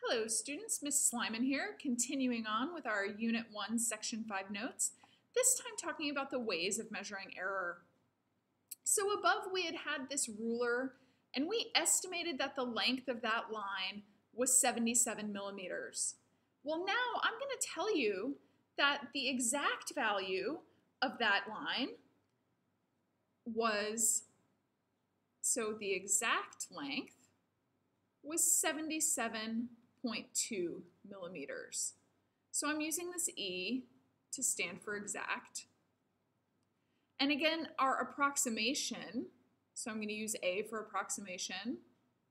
Hello students, Ms. Slyman here, continuing on with our Unit 1, Section 5 notes, this time talking about the ways of measuring error. So above we had this ruler and we estimated that the length of that line was 77 millimeters. Well, now I'm going to tell you that the exact value of that line was, so the exact length was 77.2 millimeters. So I'm using this E to stand for exact. And again, our approximation, so I'm going to use A for approximation,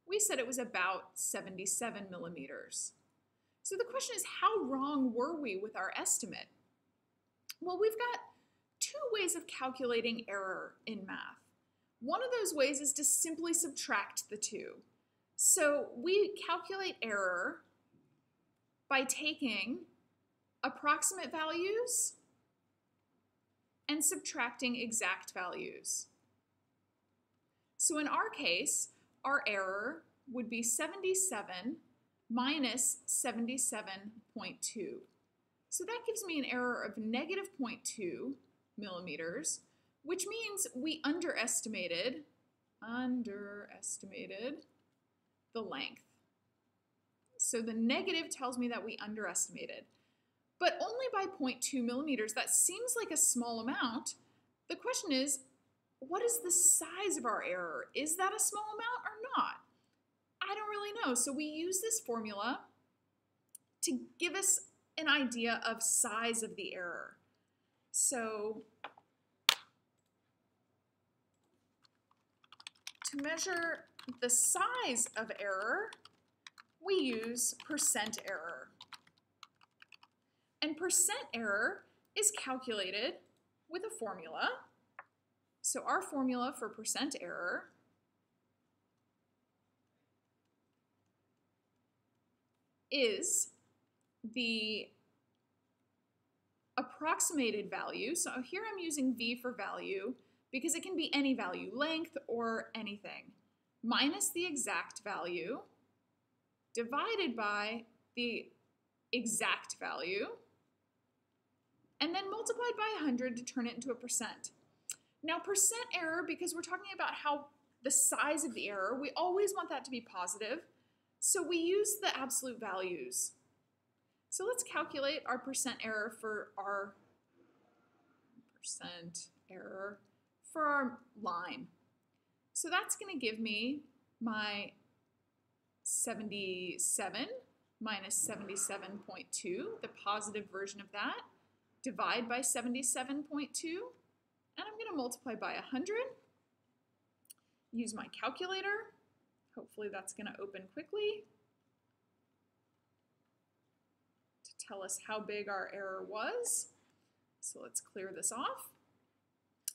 we said it was about 77 millimeters. So the question is, how wrong were we with our estimate? Well, we've got two ways of calculating error in math. One of those ways is to simply subtract the two. So we calculate error by taking approximate values and subtracting exact values. So in our case, our error would be 77 minus 77.2. So that gives me an error of negative 0.2 millimeters, which means we underestimated the length. So the negative tells me that we underestimated, but only by 0.2 millimeters. That seems like a small amount. The question is, what is the size of our error? Is that a small amount or not? I don't really know. So we use this formula to give us an idea of size of the error. So to measure the size of error, we use percent error. And percent error is calculated with a formula. So our formula for percent error is the approximated value. So here I'm using V for value because it can be any value, length or anything, minus the exact value divided by the exact value, and then multiplied by 100 to turn it into a percent. Now percent error, because we're talking about how the size of the error, we always want that to be positive, so we use the absolute values. So let's calculate our percent error for our line. So that's going to give me my 77 minus 77.2, the positive version of that, divide by 77.2, and I'm going to multiply by 100, use my calculator. Hopefully that's going to open quickly to tell us how big our error was. So let's clear this off.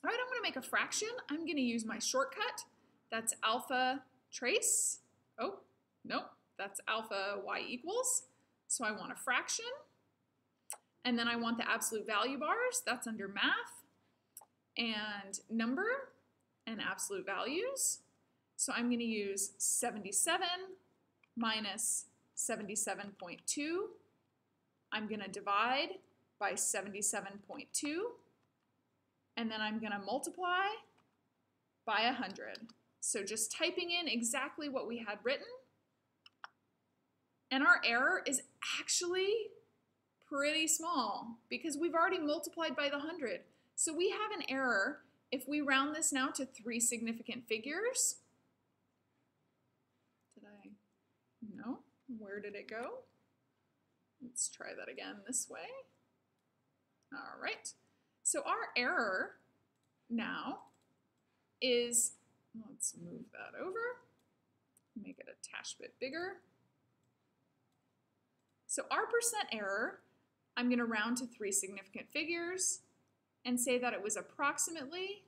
All right, I'm going to make a fraction. I'm going to use my shortcut. That's alpha trace. Oh, nope, that's alpha y equals. So I want a fraction. And then I want the absolute value bars. That's under math and number and absolute values. So I'm going to use 77 minus 77.2. I'm going to divide by 77.2. And then I'm going to multiply by 100. So just typing in exactly what we had written. And our error is actually pretty small because we've already multiplied by the 100. So we have an error if we round this now to 3 significant figures. No, where did it go? Let's try that again this way. All right, so our error now is, let's move that over, make it a tash bit bigger. So our percent error, I'm going to round to 3 significant figures and say that it was approximately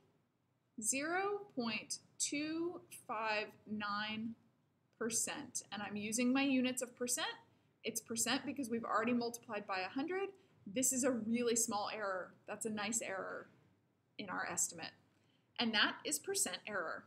0.259%. And I'm using my units of percent. It's percent because we've already multiplied by 100. This is a really small error. That's a nice error in our estimate. And that is percent error.